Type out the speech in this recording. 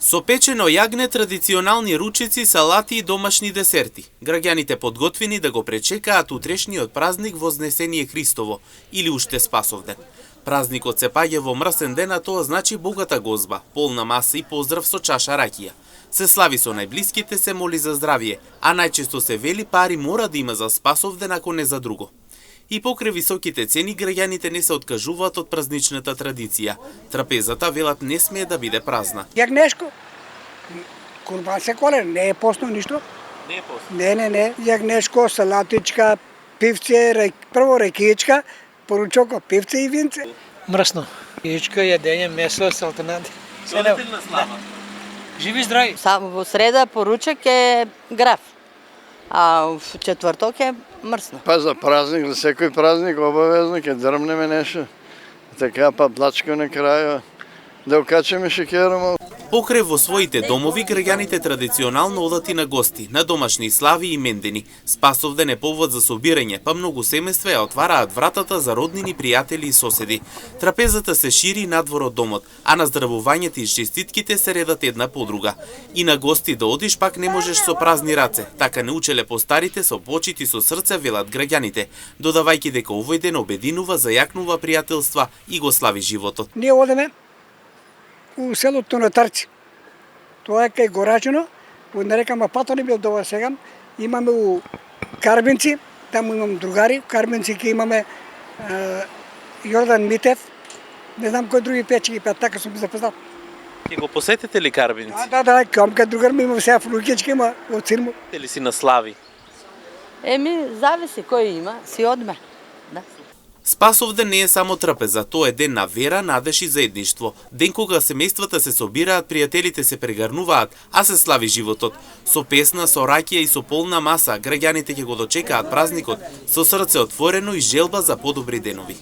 Со печено јагне, традиционални ручици, салати и домашни десерти. Граѓаните подготвени да го пречекаат утрешниот празник Вознесение Христово или уште Спасовден. Празникот се паѓа во мрсен ден, а тоа значи богата гозба, полна маса и поздрав со чаша ракија. Се слави со најблиските, се моли за здравие, а најчесто се вели пари мора да има за Спасовден, ако не за друго. И покрај високите цени, граѓаните не се откажуваат од празничната традиција. Трапезата, велат, не смее да биде празна. Јагнешко, курбан се коле, не е постно ништо. Не е постно? Не. Јагнешко, салатичка, пивце, прво рекијичка, поручоко, пивце и винце. Мрсно. Јичка, јадење, месо, салтанати. Додателна слава. Живи здрави. Само во среда поручек е граф, а в четврток е мрсно. Па за празник, за секој празник обавезно ќе дрмнеме нешто. Така па плачка на крајот. Да окачеме шеќером. Покрај во своите домови, граѓаните традиционално одат и на гости, на домашни слави и мендени. Спасовден е повод за собирање, па многу семејства ја отвараат вратата за роднини, пријатели и соседи. Трапезата се шири надвор од домот, а на здравувањето и честитките се редат една по друга. И на гости да одиш пак не можеш со празни раце, така не учеле постарите со почит и со срце, велат граѓаните, додавајќи дека овој ден обединува, зајакнува пријателства и го слави животот. Ние одеме у селото на Тарци. Тоа е кај Горачино, во нарекама пато не бил добар сега. Имаме у Карбинци, таму имам другари, у Карбинци ке имаме Јордан Митев, не знам кој други печи ги пеат, така сум запознат. Ке го посетите ли Карбинци? Да, кај другар ми имам сега флуќечки, има од Цирмо. Или си на слави? Зависи кој има, си одме. Да. Спасовден не е само трапеза, тоа е ден на вера, надеж и заедништво. Ден кога семејствата се собираат, пријателите се прегарнуваат, а се слави животот. Со песна, со ракија и со полна маса, граѓаните ќе го дочекаат празникот со срце отворено и желба за подобри денови.